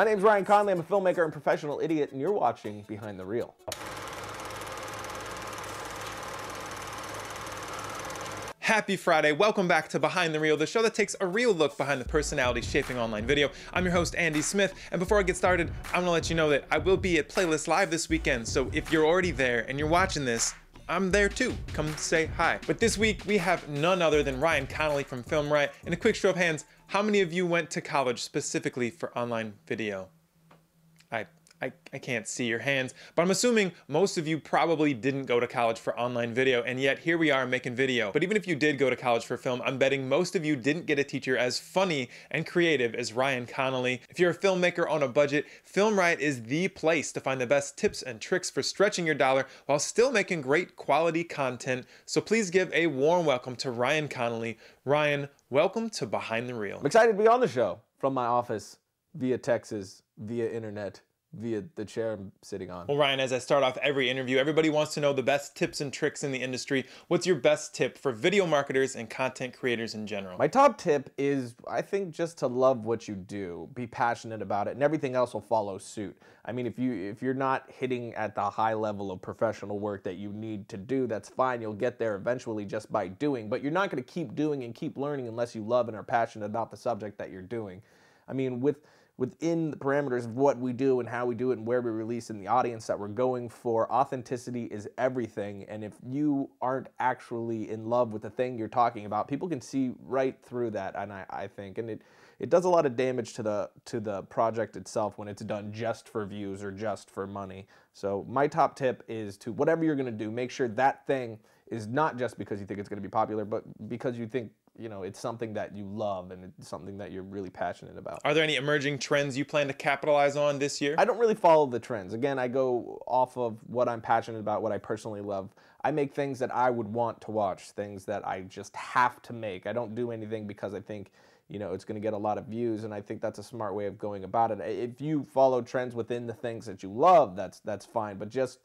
My name's Ryan Connolly, I'm a filmmaker and professional idiot, and you're watching Behind the Reel. Happy Friday, welcome back to Behind the Reel, the show that takes a real look behind the personalities shaping online video. I'm your host, Andy Smith, and before I get started, I want to let you know that I will be at Playlist Live this weekend, so if you're already there and you're watching this, I'm there too. Come say hi. But this week, we have none other than Ryan Connolly from Film Riot. In a quick show of hands, how many of you went to college specifically for online video? I can't see your hands, but I'm assuming most of you probably didn't go to college for online video, and yet here we are making video. But even if you did go to college for film, I'm betting most of you didn't get a teacher as funny and creative as Ryan Connolly. If you're a filmmaker on a budget, Film Riot is the place to find the best tips and tricks for stretching your dollar while still making great quality content. So please give a warm welcome to Ryan Connolly. Ryan, welcome to Behind the Reel. I'm excited to be on the show from my office, via Texas, via internet, via the chair I'm sitting on. Well, Ryan, as I start off every interview, everybody wants to know the best tips and tricks in the industry. What's your best tip for video marketers and content creators in general? My top tip is, I think, just to love what you do, be passionate about it, and everything else will follow suit. I mean, if you're not hitting at the high level of professional work that you need to do, that's fine. You'll get there eventually just by doing, but you're not going to keep doing and keep learning unless you love and are passionate about the subject that you're doing. I mean, within the parameters of what we do and how we do it and where we release and the audience that we're going for, authenticity is everything. And if you aren't actually in love with the thing you're talking about, people can see right through that, and I think. And it does a lot of damage to the project itself when it's done just for views or just for money. So my top tip is to, whatever you're gonna do, make sure that thing is not just because you think it's gonna be popular, but because you think, you know, it's something that you love and it's something that you're really passionate about. Are there any emerging trends you plan to capitalize on this year? I don't really follow the trends. Again, I go off of what I'm passionate about, what I personally love. I make things that I would want to watch, things that I just have to make. I don't do anything because I think, you know, it's going to get a lot of views, and I think that's a smart way of going about it. If you follow trends within the things that you love, that's fine. But just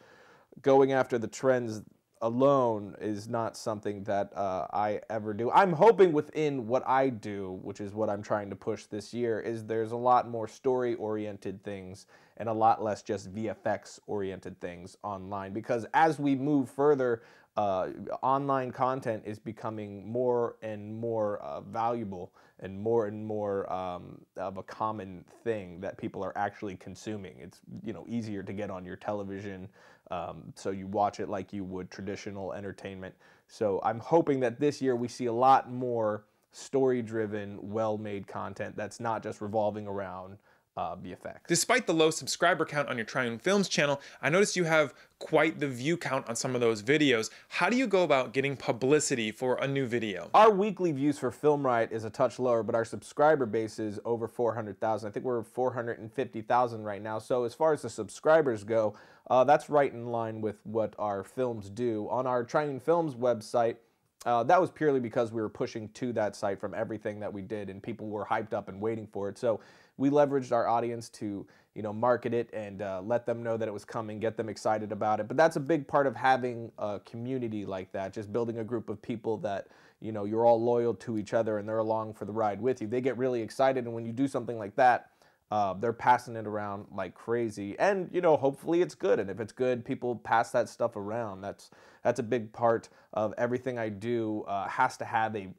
going after the trends alone is not something that I ever do. I'm hoping within what I do, which is what I'm trying to push this year, is there's a lot more story-oriented things and a lot less just VFX-oriented things online. Because as we move further, online content is becoming more and more valuable and more of a common thing that people are actually consuming. It's, you know, easier to get on your television, so you watch it like you would traditional entertainment. So I'm hoping that this year we see a lot more story-driven, well-made content that's not just revolving around VFX. Despite the low subscriber count on your Triune Films channel, I noticed you have quite the view count on some of those videos. How do you go about getting publicity for a new video? Our weekly views for Film Riot is a touch lower, but our subscriber base is over 400,000. I think we're 450,000 right now. So as far as the subscribers go, that's right in line with what our films do. On our Triune Films website, that was purely because we were pushing to that site from everything that we did, and people were hyped up and waiting for it. So we leveraged our audience to, you know, market it and let them know that it was coming, get them excited about it. But that's a big part of having a community like that, just building a group of people that, you know, you're all loyal to each other and they're along for the ride with you. They get really excited, and when you do something like that, they're passing it around like crazy. And, you know, hopefully it's good. And if it's good, people pass that stuff around. That's a big part of everything I do. Has to have a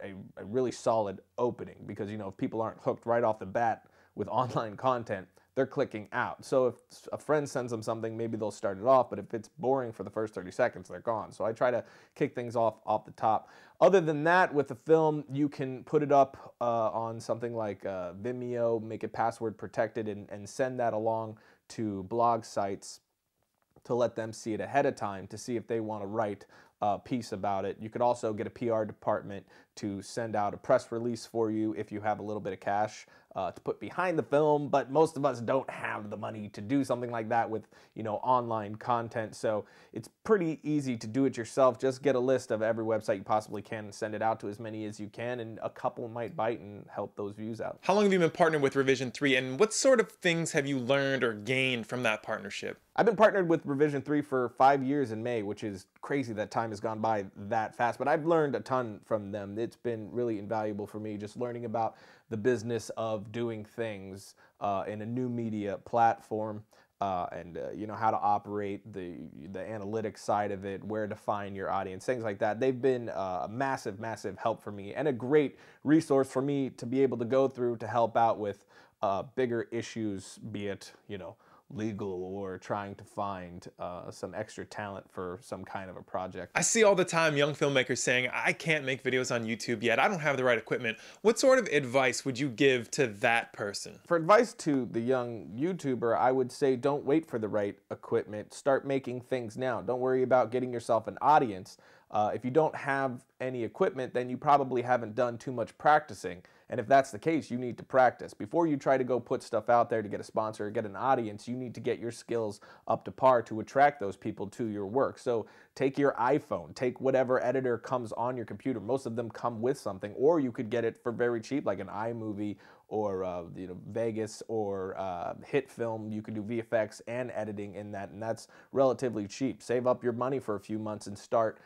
really solid opening, because, you know, if people aren't hooked right off the bat with online content, they're clicking out. So if a friend sends them something, maybe they'll start it off, but if it's boring for the first 30 seconds, they're gone. So I try to kick things off the top. Other than that, with the film, you can put it up on something like Vimeo, make it password protected, and send that along to blog sites to let them see it ahead of time, to see if they want to write a piece about it. You could also get a PR department to send out a press release for you if you have a little bit of cash to put behind the film, but most of us don't have the money to do something like that with, you know, online content. So it's pretty easy to do it yourself. Just get a list of every website you possibly can and send it out to as many as you can, and a couple might bite and help those views out. How long have you been partnered with Revision 3, and what sort of things have you learned or gained from that partnership? I've been partnered with Revision 3 for 5 years in May, which is crazy that time has gone by that fast, but I've learned a ton from them. It's been really invaluable for me, just learning about the business of doing things in a new media platform. And you know, how to operate the analytics side of it, where to find your audience, things like that. They've been a massive help for me, and a great resource for me to be able to go through to help out with bigger issues, be it, you know, legal or trying to find some extra talent for some kind of a project. I see all the time young filmmakers saying, I can't make videos on YouTube yet, I don't have the right equipment. What sort of advice would you give to that person? For advice to the young YouTuber, I would say don't wait for the right equipment. Start making things now. Don't worry about getting yourself an audience. If you don't have any equipment, then you probably haven't done too much practicing. And if that's the case, you need to practice. Before you try to go put stuff out there to get a sponsor or get an audience, you need to get your skills up to par to attract those people to your work. So take your iPhone, take whatever editor comes on your computer. Most of them come with something, or you could get it for very cheap, like an iMovie or you know, Vegas or Hit Film. You can do VFX and editing in that, and that's relatively cheap. Save up your money for a few months and start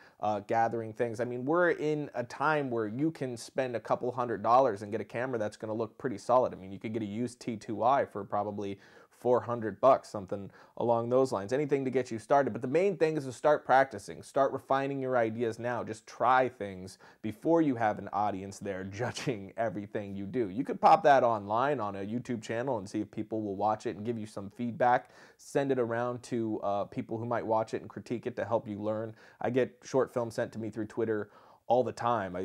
gathering things. I mean, we're in a time where you can spend a couple $100s and get a camera that's going to look pretty solid. I mean, you could get a used T2i for probably $400, something along those lines. Anything to get you started. But the main thing is to start practicing. Start refining your ideas now. Just try things before you have an audience there judging everything you do. You could pop that online on a YouTube channel and see if people will watch it and give you some feedback. Send it around to people who might watch it and critique it to help you learn. I get short films sent to me through Twitter all the time,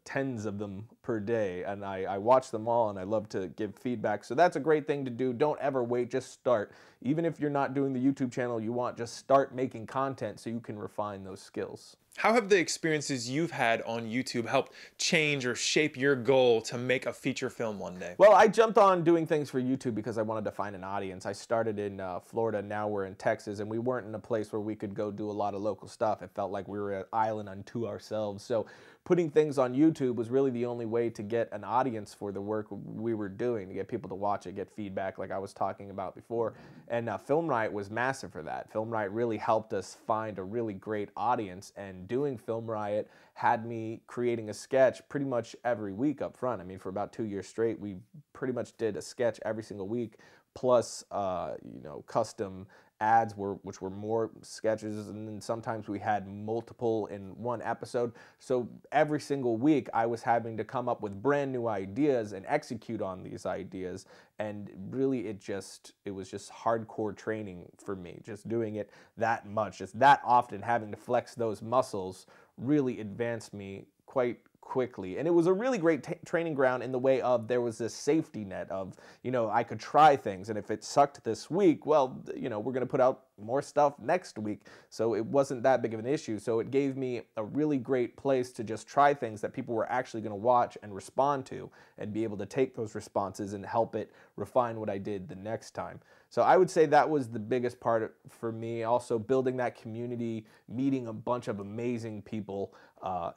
tens of them per day, and I watch them all, and I love to give feedback. So that's a great thing to do. Don't ever wait, just start. Even if you're not doing the YouTube channel you want, just start making content so you can refine those skills. How have the experiences you've had on YouTube helped change or shape your goal to make a feature film one day? Well, I jumped on doing things for YouTube because I wanted to find an audience. I started in Florida, now we're in Texas, and we weren't in a place where we could go do a lot of local stuff. It felt like we were an island unto ourselves. So putting things on YouTube was really the only way to get an audience for the work we were doing, to get people to watch it, get feedback like I was talking about before. And Film Riot was massive for that. Film Riot really helped us find a really great audience, and doing Film Riot had me creating a sketch pretty much every week up front. I mean, for about 2 years straight, we pretty much did a sketch every single week, plus you know, custom ads which were more sketches, and then sometimes we had multiple in one episode. So every single week I was having to come up with brand new ideas and execute on these ideas, and really it was just hardcore training for me. Just doing it that much, just that often, having to flex those muscles really advanced me quite quickly. And it was a really great training ground in the way of there was this safety net of, you know, I could try things, and if it sucked this week, well, you know, we're going to put out more stuff next week. So it wasn't that big of an issue. So it gave me a really great place to just try things that people were actually going to watch and respond to, and be able to take those responses and help it refine what I did the next time. So I would say that was the biggest part for me. Also building that community, meeting a bunch of amazing people,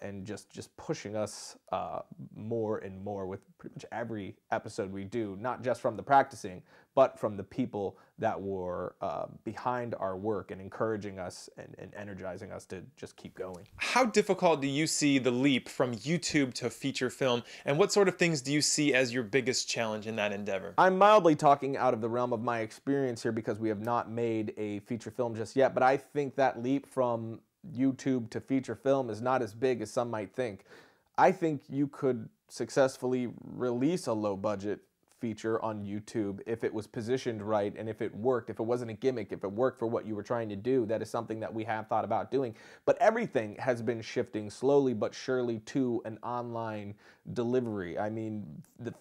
and just pushing us more and more with pretty much every episode we do, not just from the practicing, but from the people that were behind our work and encouraging us and energizing us to just keep going. How difficult do you see the leap from YouTube to feature film, and what sort of things do you see as your biggest challenge in that endeavor? I'm mildly talking out of the realm of my experience here because we have not made a feature film just yet, but I think that leap from YouTube to feature film is not as big as some might think. I think you could successfully release a low budget feature on YouTube if it was positioned right, and if it worked, if it wasn't a gimmick, if it worked for what you were trying to do. That is something that we have thought about doing. But everything has been shifting slowly but surely to an online delivery. I mean,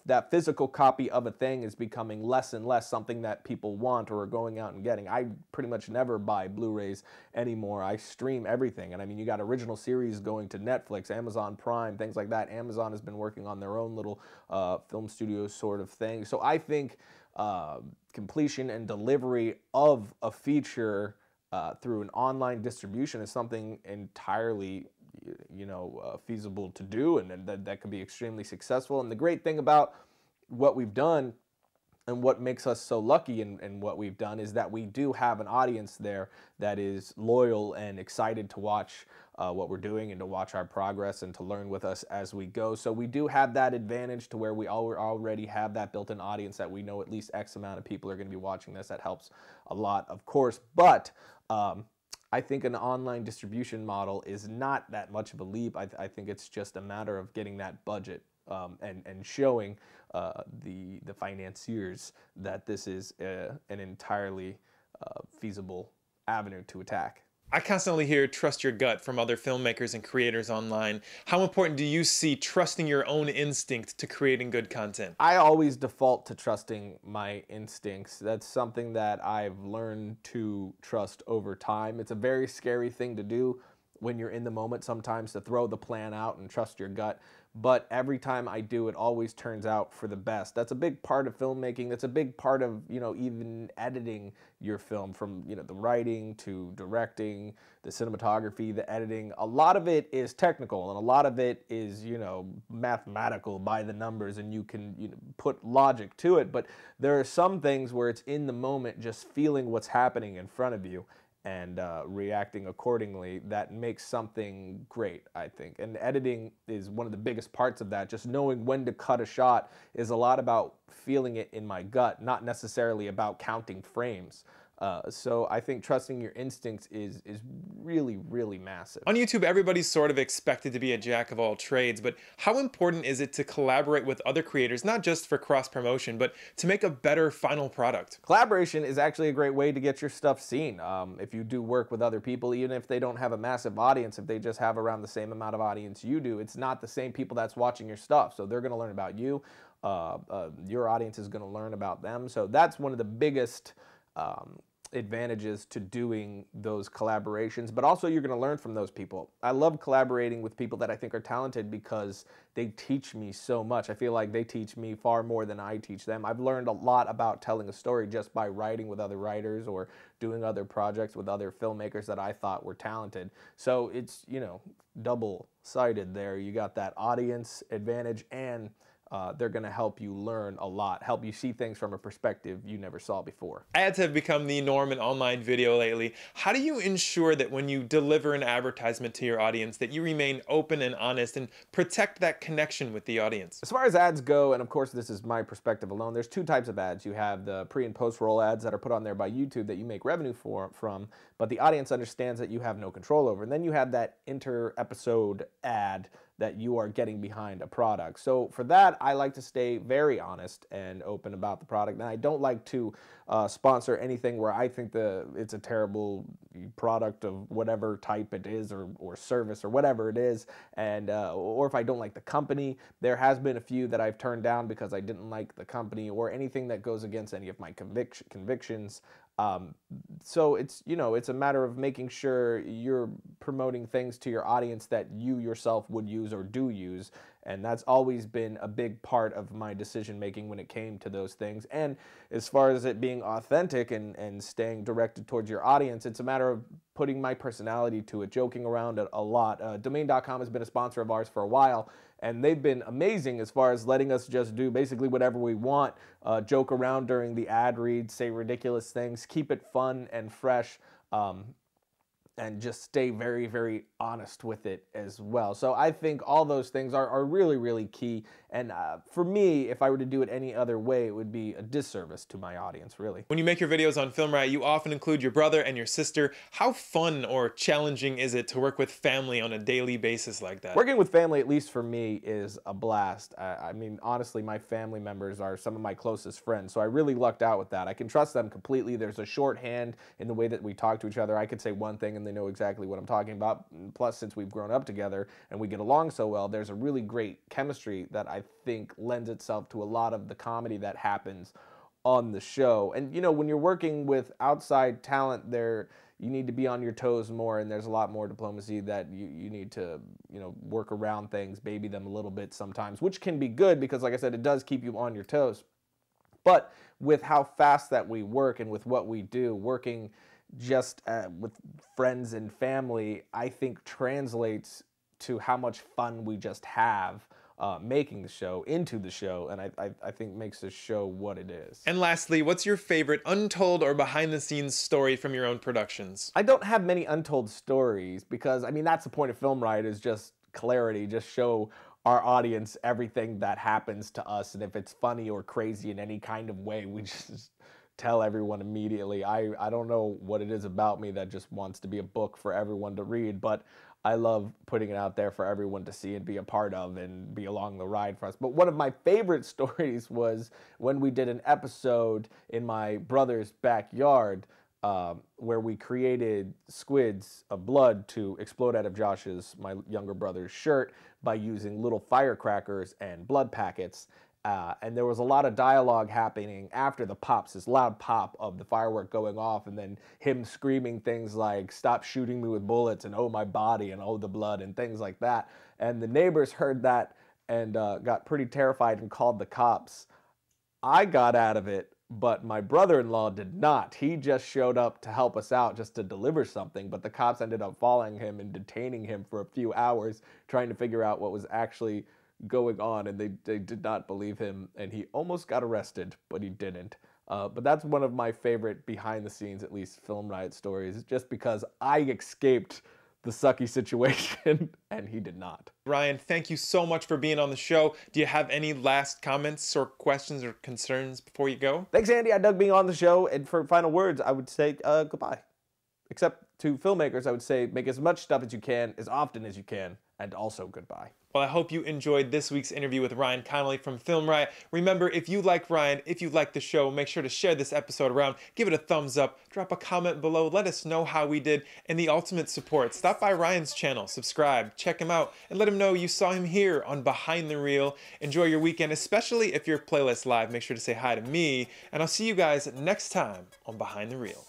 that physical copy of a thing is becoming less and less something that people want or are going out and getting. I pretty much never buy Blu-rays anymore. I stream everything. And I mean, you got original series going to Netflix, Amazon Prime, things like that. Amazon has been working on their own little film studio sort of thing. So I think completion and delivery of a feature through an online distribution is something entirely, you know, feasible to do, and that can be extremely successful. And the great thing about what we've done And what makes us so lucky in what we've done is that we do have an audience there that is loyal and excited to watch what we're doing and to watch our progress and to learn with us as we go. So we do have that advantage to where we already have that built-in audience that we know at least X amount of people are going to be watching this. That helps a lot, of course. But I think an online distribution model is not that much of a leap. I think it's just a matter of getting that budget and showing the financiers that this is an entirely feasible avenue to attack. I constantly hear trust your gut from other filmmakers and creators online. How important do you see trusting your own instinct to creating good content? I always default to trusting my instincts. That's something that I've learned to trust over time. It's a very scary thing to do when you're in the moment sometimes, to throw the plan out and trust your gut. But every time I do, it always turns out for the best. That's a big part of filmmaking. That's a big part of, even editing your film, from, the writing to directing, the cinematography, the editing. A lot of it is technical and a lot of it is, mathematical by the numbers, and you can put logic to it. But there are some things where it's in the moment, just feeling what's happening in front of you and reacting accordingly, that makes something great, I think. And editing is one of the biggest parts of that. Just knowing when to cut a shot is a lot about feeling it in my gut, not necessarily about counting frames. So I think trusting your instincts is really, really massive. On YouTube, everybody's sort of expected to be a jack of all trades, but how important is it to collaborate with other creators, not just for cross-promotion, but to make a better final product? Collaboration is actually a great way to get your stuff seen. If you do work with other people, even if they don't have a massive audience, if they just have around the same amount of audience you do, it's not the same people that's watching your stuff. So they're going to learn about you. Your audience is going to learn about them. So that's one of the biggest advantages to doing those collaborations, but also you're going to learn from those people. I love collaborating with people that I think are talented because they teach me so much. I feel like they teach me far more than I teach them. I've learned a lot about telling a story just by writing with other writers or doing other projects with other filmmakers that I thought were talented. So it's, double-sided there. You got that audience advantage, and they're going to help you learn a lot, help you see things from a perspective you never saw before. Ads have become the norm in online video lately. How do you ensure that when you deliver an advertisement to your audience that you remain open and honest and protect that connection with the audience? As far as ads go, and of course this is my perspective alone, there's two types of ads. You have the pre and post roll ads that are put on there by YouTube that you make revenue from, but the audience understands that you have no control over. And then you have that inter-episode ad that you are getting behind a product. So for that, I like to stay very honest and open about the product. And I don't like to sponsor anything where I think it's a terrible product of whatever type it is, or service or whatever it is. And or if I don't like the company. There has been a few that I've turned down because I didn't like the company or anything that goes against any of my convictions. So it's a matter of making sure you're promoting things to your audience that you yourself would use or do use, and that's always been a big part of my decision making when it came to those things. And as far as it being authentic and staying directed towards your audience, it's a matter of putting my personality to it, joking around a lot. Domain.com has been a sponsor of ours for a while, and they've been amazing as far as letting us just do basically whatever we want, joke around during the ad read, say ridiculous things, keep it fun and fresh, and just stay very, very honest with it as well. So I think all those things are really, really key. And for me, if I were to do it any other way, it would be a disservice to my audience, really. When you make your videos on Film Riot, you often include your brother and your sister. How fun or challenging is it to work with family on a daily basis like that? Working with family, at least for me, is a blast. I mean, honestly, my family members are some of my closest friends, so I really lucked out with that. I can trust them completely. There's a shorthand in the way that we talk to each other. I could say one thing and they know exactly what I'm talking about. Plus, since we've grown up together and we get along so well, there's a really great chemistry that I think lends itself to a lot of the comedy that happens on the show. And when you're working with outside talent, you need to be on your toes more, and there's a lot more diplomacy that you need to work around things, baby them a little bit sometimes, which can be good because, like I said, it does keep you on your toes. But with how fast that we work and with what we do, working just with friends and family, I think translates to how much fun we just have making the show, into the show, and I think makes the show what it is. And lastly, what's your favorite untold or behind-the-scenes story from your own productions? I don't have many untold stories because, I mean, that's the point of Film Riot, is just clarity, just show our audience everything that happens to us, and if it's funny or crazy in any kind of way, we just tell everyone immediately. I don't know what it is about me that just wants to be a book for everyone to read, but I love putting it out there for everyone to see and be a part of and be along the ride for us. But one of my favorite stories was when we did an episode in my brother's backyard where we created squids of blood to explode out of Josh's, my younger brother's, shirt by using little firecrackers and blood packets. And there was a lot of dialogue happening after the pops, this loud pop of the firework going off, and then him screaming things like, "Stop shooting me with bullets," and "Oh, my body," and "Oh, the blood," and things like that. And the neighbors heard that and got pretty terrified and called the cops. I got out of it, but my brother-in-law did not. He just showed up to help us out, just to deliver something, but the cops ended up following him and detaining him for a few hours, trying to figure out what was actually going on, and they did not believe him, and he almost got arrested, but he didn't. But that's one of my favorite behind-the-scenes, at least, Film Riot stories, just because I escaped the sucky situation and he did not. Ryan, thank you so much for being on the show. Do you have any last comments or questions or concerns before you go? Thanks, Andy. I dug being on the show, and for final words, I would say goodbye. Except to filmmakers, I would say make as much stuff as you can, as often as you can, and also goodbye. Well, I hope you enjoyed this week's interview with Ryan Connolly from Film Riot. Remember, if you like Ryan, if you like the show, make sure to share this episode around, give it a thumbs up, drop a comment below, let us know how we did, and the ultimate support. Stop by Ryan's channel, subscribe, check him out, and let him know you saw him here on Behind the Reel. Enjoy your weekend, especially if you're Playlist Live. Make sure to say hi to me, and I'll see you guys next time on Behind the Reel.